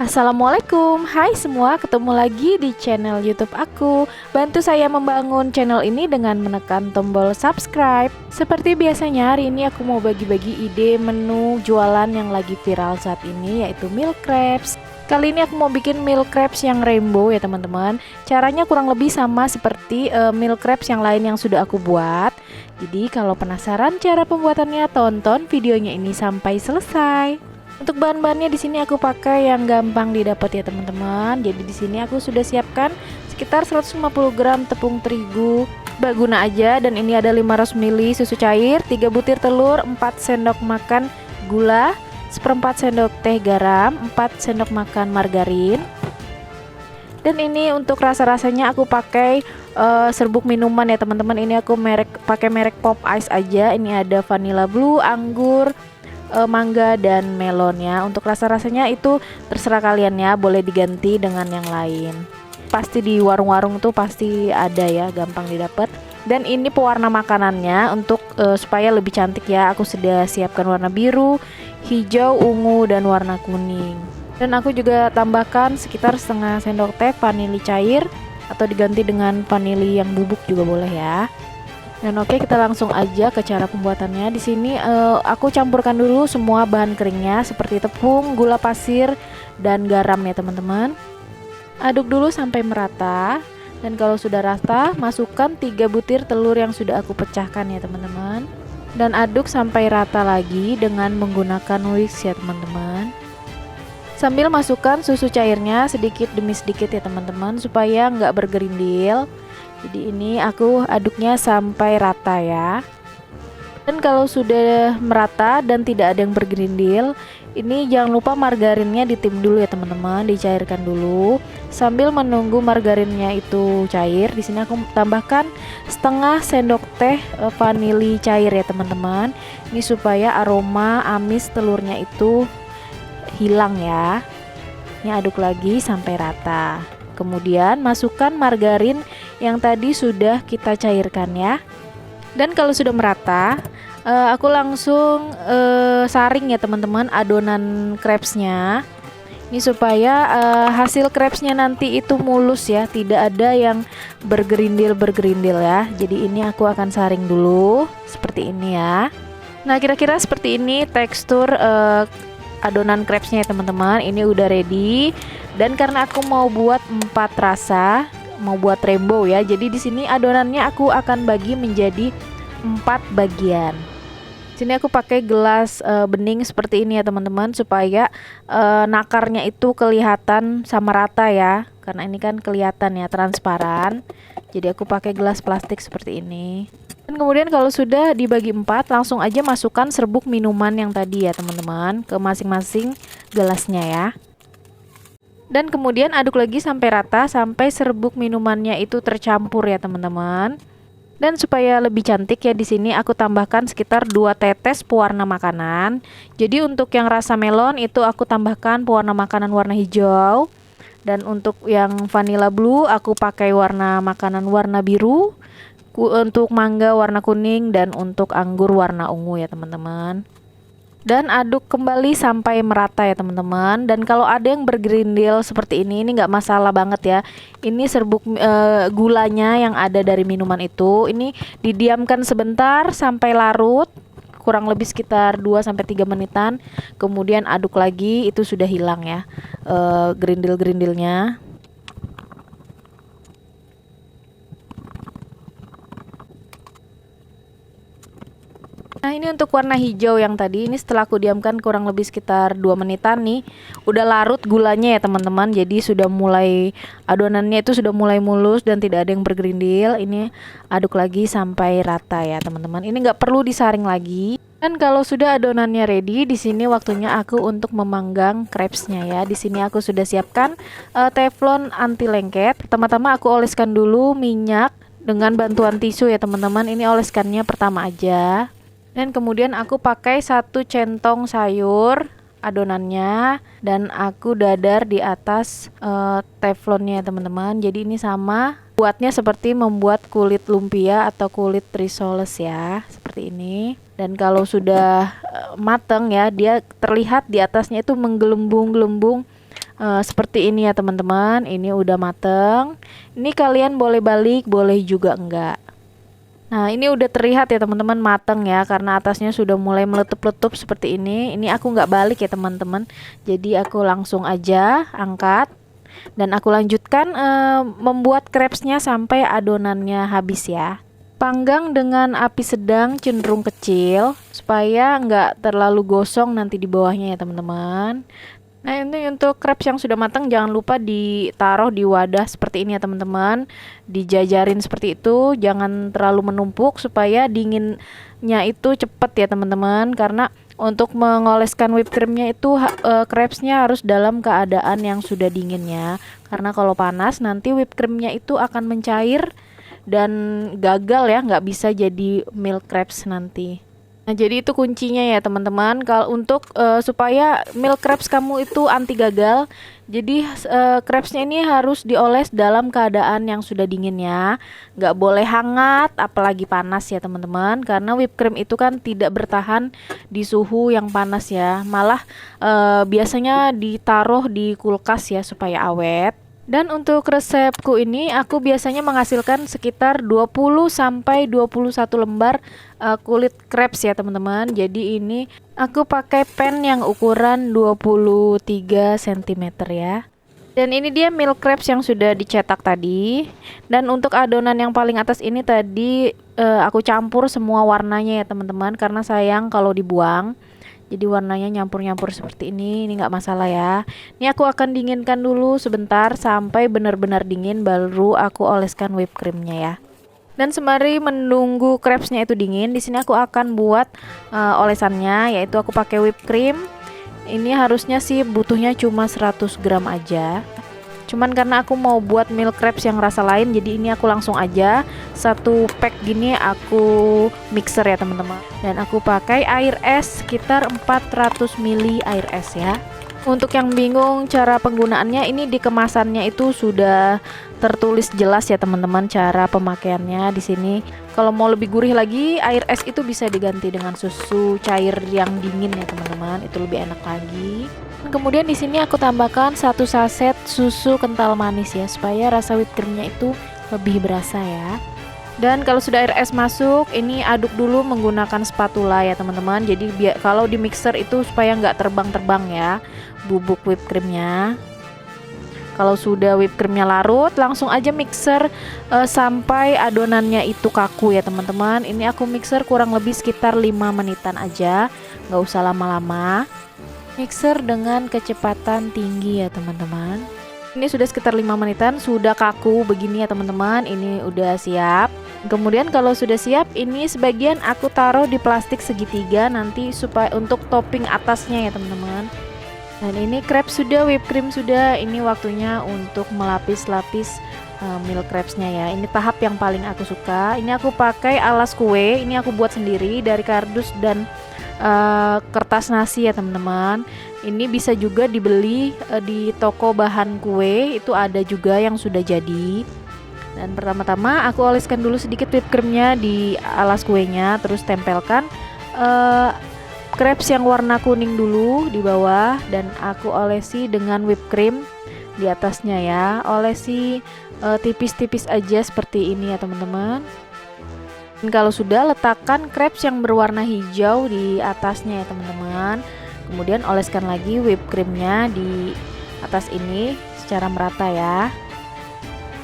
Assalamualaikum, hai semua, ketemu lagi di channel YouTube aku. Bantu saya membangun channel ini dengan menekan tombol subscribe. Seperti biasanya, hari ini aku mau bagi-bagi ide menu jualan yang lagi viral saat ini, yaitu meal crepes. Kali ini aku mau bikin meal crepes yang rainbow ya teman-teman. Caranya kurang lebih sama seperti meal crepes yang lain yang sudah aku buat. Jadi kalau penasaran cara pembuatannya, tonton videonya ini sampai selesai. Untuk bahan-bahannya di sini aku pakai yang gampang didapat ya teman-teman. Jadi di sini aku sudah siapkan sekitar 150 gram tepung terigu Baguna aja, dan ini ada 500 ml susu cair, 3 butir telur, 4 sendok makan gula, seperempat sendok teh garam, 4 sendok makan margarin. Dan ini untuk rasa-rasanya aku pakai serbuk minuman ya teman-teman. Ini aku pakai merek Pop Ice aja. Ini ada vanilla blue, anggur, mangga dan melon ya. Untuk rasa-rasanya itu terserah kalian ya, boleh diganti dengan yang lain. Pasti di warung-warung tuh pasti ada ya, gampang didapat. Dan ini pewarna makanannya untuk supaya lebih cantik ya. Aku sudah siapkan warna biru, hijau, ungu dan warna kuning. Dan aku juga tambahkan sekitar setengah sendok teh vanili cair, atau diganti dengan vanili yang bubuk juga boleh ya. Dan oke, kita langsung aja ke cara pembuatannya. Di sini aku campurkan dulu semua bahan keringnya seperti tepung, gula pasir, dan garam ya teman-teman. Aduk dulu sampai merata. Dan kalau sudah rata, masukkan 3 butir telur yang sudah aku pecahkan ya teman-teman. Dan aduk sampai rata lagi dengan menggunakan whisk ya teman-teman. Sambil masukkan susu cairnya sedikit demi sedikit ya teman-teman, supaya nggak bergerindil. Jadi ini aku aduknya sampai rata ya. Dan kalau sudah merata dan tidak ada yang bergerindil, ini jangan lupa margarinnya ditim dulu ya teman-teman, dicairkan dulu. Sambil menunggu margarinnya itu cair, di sini aku tambahkan setengah sendok teh vanili cair ya teman-teman. Ini supaya aroma amis telurnya itu hilang ya. Ini aduk lagi sampai rata. Kemudian masukkan margarin yang tadi sudah kita cairkan ya. Dan kalau sudah merata, aku langsung saring ya teman-teman adonan crepesnya. Ini supaya hasil crepesnya nanti itu mulus ya, tidak ada yang bergerindil ya. Jadi ini aku akan saring dulu seperti ini ya. Nah, kira-kira seperti ini tekstur adonan crepesnya ya teman-teman. Ini udah ready. Dan karena aku mau buat 4 rasa, mau buat rainbow ya, jadi di sini adonannya aku akan bagi menjadi 4 bagian. Sini aku pakai gelas bening seperti ini ya teman-teman, supaya nakarnya itu kelihatan sama rata ya, karena ini kan kelihatan ya transparan. Jadi aku pakai gelas plastik seperti ini. Dan kemudian kalau sudah dibagi 4, langsung aja masukkan serbuk minuman yang tadi ya teman-teman ke masing-masing gelasnya ya. Dan kemudian aduk lagi sampai rata, sampai serbuk minumannya itu tercampur ya teman-teman. Dan supaya lebih cantik ya, di sini aku tambahkan sekitar 2 tetes pewarna makanan. Jadi untuk yang rasa melon itu aku tambahkan pewarna makanan warna hijau. Dan untuk yang vanilla blue aku pakai warna makanan warna biru. Untuk mangga warna kuning, dan untuk anggur warna ungu ya teman-teman. Dan aduk kembali sampai merata ya teman-teman. Dan kalau ada yang bergerindil seperti ini nggak masalah banget ya. Ini serbuk gulanya yang ada dari minuman itu, ini didiamkan sebentar sampai larut, kurang lebih sekitar 2-3 menitan. Kemudian aduk lagi, itu sudah hilang ya gerindil-gerindilnya. Nah, ini untuk warna hijau yang tadi, ini setelah aku diamkan kurang lebih sekitar 2 menitan nih, udah larut gulanya ya teman-teman. Jadi sudah mulai, adonannya itu sudah mulai mulus dan tidak ada yang bergerindil. Ini aduk lagi sampai rata ya teman-teman. Ini nggak perlu disaring lagi. Dan kalau sudah adonannya ready, di sini waktunya aku untuk memanggang crepesnya ya. Di sini aku sudah siapkan teflon anti lengket. Pertama-tama aku oleskan dulu minyak dengan bantuan tisu ya teman-teman. Ini oleskannya pertama aja. Dan kemudian aku pakai 1 centong sayur adonannya, dan aku dadar di atas teflonnya teman-teman. Jadi ini sama buatnya seperti membuat kulit lumpia atau kulit risoles ya, seperti ini. Dan kalau sudah mateng ya, dia terlihat di atasnya itu menggelembung-gelembung seperti ini ya teman-teman. Ini udah mateng. Ini kalian boleh balik, boleh juga enggak. Nah, ini udah terlihat ya teman-teman mateng ya, karena atasnya sudah mulai meletup-letup seperti ini. Ini aku nggak balik ya teman-teman. Jadi aku langsung aja angkat dan aku lanjutkan membuat crepesnya sampai adonannya habis ya. Panggang dengan api sedang cenderung kecil supaya nggak terlalu gosong nanti di bawahnya ya teman-teman. Nah, ini untuk crepes yang sudah matang jangan lupa ditaruh di wadah seperti ini ya teman-teman. Dijajarin seperti itu, jangan terlalu menumpuk supaya dinginnya itu cepet ya teman-teman. Karena untuk mengoleskan whipped creamnya itu crepesnya harus dalam keadaan yang sudah dingin ya. Karena kalau panas nanti whipped creamnya itu akan mencair dan gagal ya, nggak bisa jadi milk crepes nanti. Nah, jadi itu kuncinya ya teman-teman. Kalau untuk supaya milk crepes kamu itu anti gagal, jadi crepesnya ini harus dioles dalam keadaan yang sudah dingin ya. Nggak boleh hangat, apalagi panas ya teman-teman. Karena whipped cream itu kan tidak bertahan di suhu yang panas ya. Malah biasanya ditaruh di kulkas ya supaya awet. Dan untuk resepku ini aku biasanya menghasilkan sekitar 20 sampai 21 lembar kulit crepes ya teman-teman. Jadi ini aku pakai pen yang ukuran 23 cm ya. Dan ini dia milk crepes yang sudah dicetak tadi. Dan untuk adonan yang paling atas ini tadi aku campur semua warnanya ya teman-teman, karena sayang kalau dibuang. Jadi warnanya nyampur-nyampur seperti ini nggak masalah ya. Ini aku akan dinginkan dulu sebentar sampai benar-benar dingin, baru aku oleskan whipped creamnya ya. Dan sembari menunggu crepesnya itu dingin, di sini aku akan buat olesannya, yaitu aku pakai whipped cream. Ini harusnya sih butuhnya cuma 100 gram aja. Cuman karena aku mau buat milk crepes yang rasa lain, jadi ini aku langsung aja satu pack gini aku mixer ya teman-teman. Dan aku pakai air es sekitar 400 ml air es ya. Untuk yang bingung cara penggunaannya, ini di kemasannya itu sudah tertulis jelas ya teman-teman cara pemakaiannya di sini. Kalau mau lebih gurih lagi, air es itu bisa diganti dengan susu cair yang dingin ya teman-teman. Itu lebih enak lagi. Kemudian di sini aku tambahkan 1 saset susu kental manis ya, supaya rasa whipped creamnya itu lebih berasa ya. Dan kalau sudah air es masuk, ini aduk dulu menggunakan spatula ya teman-teman. Jadi kalau di mixer itu supaya nggak terbang-terbang ya bubuk whipped creamnya. Kalau sudah whipped creamnya larut, langsung aja mixer sampai adonannya itu kaku ya teman-teman. Ini aku mixer kurang lebih sekitar 5 menitan aja, nggak usah lama-lama. Mixer dengan kecepatan tinggi ya teman-teman. Ini sudah sekitar 5 menitan, sudah kaku begini ya teman-teman. Ini udah siap. Kemudian kalau sudah siap, ini sebagian aku taruh di plastik segitiga nanti supaya untuk topping atasnya ya teman-teman. Dan ini crepes sudah, whipped cream sudah. Ini waktunya untuk melapis-lapis milk crepesnya ya. Ini tahap yang paling aku suka. Ini aku pakai alas kue. Ini aku buat sendiri dari kardus dan kertas nasi ya teman-teman. Ini bisa juga dibeli di toko bahan kue, itu ada juga yang sudah jadi. Dan pertama-tama aku oleskan dulu sedikit whipped creamnya di alas kuenya, terus tempelkan crepes yang warna kuning dulu di bawah, dan aku olesi dengan whipped cream di atasnya ya. Olesi tipis-tipis aja seperti ini ya teman-teman. Dan kalau sudah, letakkan crepes yang berwarna hijau di atasnya ya teman-teman. Kemudian oleskan lagi whipped creamnya di atas ini secara merata ya.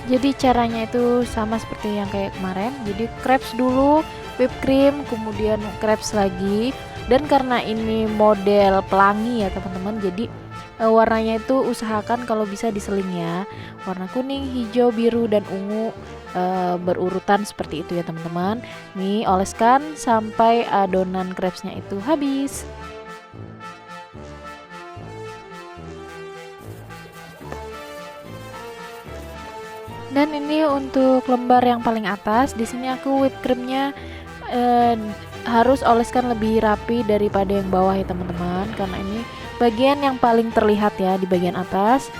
Jadi caranya itu sama seperti yang kayak kemarin. Jadi crepes dulu, whipped cream, kemudian crepes lagi. Dan karena ini model pelangi ya teman-teman, jadi warnanya itu usahakan kalau bisa diseling ya. Warna kuning, hijau, biru, dan ungu berurutan seperti itu ya teman-teman. Nih oleskan sampai adonan crepesnya itu habis. Dan ini untuk lembar yang paling atas, di sini aku whipped creamnya harus oleskan lebih rapi daripada yang bawah ya teman-teman, karena ini bagian yang paling terlihat ya di bagian atas.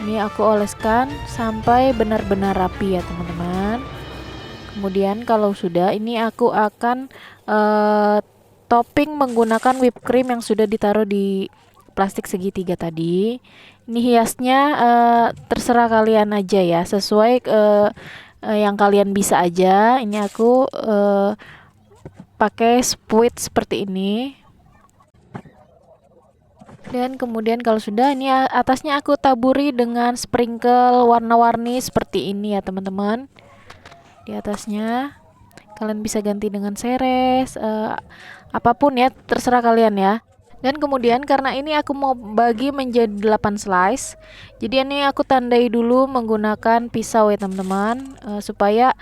Ini aku oleskan sampai benar-benar rapi ya teman-teman. Kemudian kalau sudah, ini aku akan topping menggunakan whipped cream yang sudah ditaruh di plastik segitiga tadi. Ini hiasnya terserah kalian aja ya, sesuai yang kalian bisa aja. Ini aku pakai spuit seperti ini. Dan kemudian kalau sudah, ini atasnya aku taburi dengan sprinkle warna-warni seperti ini ya teman-teman. Di atasnya kalian bisa ganti dengan seres, apapun ya, terserah kalian ya. Dan kemudian karena ini aku mau bagi menjadi 8 slice, jadi ini aku tandai dulu menggunakan pisau ya teman-teman, supaya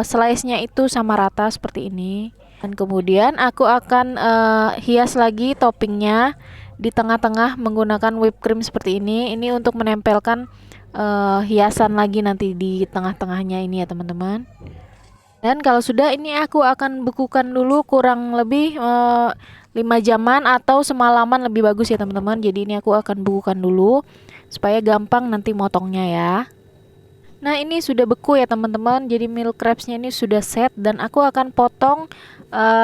slice-nya itu sama rata seperti ini. Dan kemudian aku akan hias lagi toppingnya di tengah-tengah menggunakan whipped cream seperti ini. Ini untuk menempelkan hiasan lagi nanti di tengah-tengahnya ini ya teman-teman. Dan kalau sudah, ini aku akan bekukan dulu kurang lebih 5 jaman atau semalaman lebih bagus ya teman-teman. Jadi ini aku akan bekukan dulu supaya gampang nanti motongnya ya. Nah ini sudah beku ya teman-teman. Jadi milk crepes-nya ini sudah set dan aku akan potong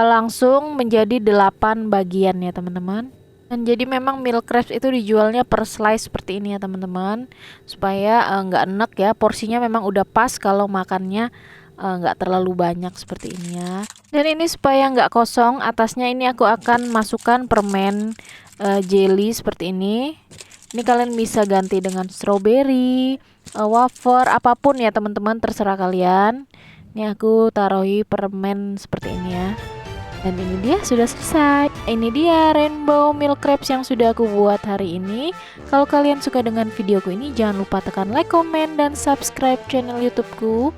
langsung menjadi 8 bagian ya teman-teman. Dan jadi memang milk crepes itu dijualnya per slice seperti ini ya teman-teman, supaya nggak enek ya, porsinya memang udah pas kalau makannya nggak terlalu banyak seperti ini ya. Dan ini supaya nggak kosong, atasnya ini aku akan masukkan permen jelly seperti ini. Ini kalian bisa ganti dengan strawberry, wafer, apapun ya teman-teman, terserah kalian. Ini aku taruhi permen seperti ini ya. Dan ini dia sudah selesai. Ini dia rainbow milk crepes yang sudah aku buat hari ini. Kalau kalian suka dengan videoku ini, jangan lupa tekan like, komen, dan subscribe channel YouTubeku.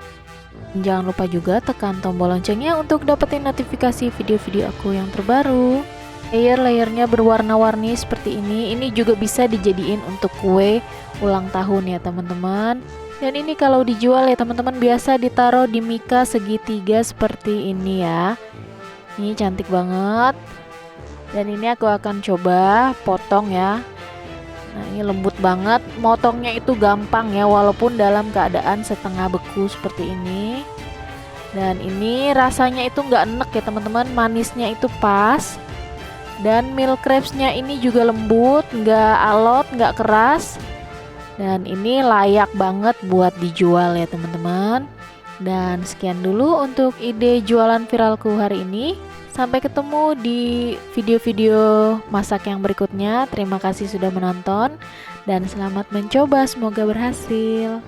Jangan lupa juga tekan tombol loncengnya untuk dapetin notifikasi video-video aku yang terbaru. Layer-layernya berwarna-warni seperti ini. Ini juga bisa dijadiin untuk kue ulang tahun ya teman-teman. Dan ini kalau dijual ya teman-teman, biasa ditaruh di mika segitiga seperti ini ya. Ini cantik banget. Dan ini aku akan coba potong ya. Nah ini lembut banget, motongnya itu gampang ya, walaupun dalam keadaan setengah beku seperti ini. Dan ini rasanya itu nggak enek ya teman-teman, manisnya itu pas. Dan milk crepes-nya ini juga lembut, nggak alot, nggak keras. Dan ini layak banget buat dijual ya teman-teman. Dan sekian dulu untuk ide jualan viralku hari ini. Sampai ketemu di video-video masak yang berikutnya. Terima kasih sudah menonton dan selamat mencoba, semoga berhasil.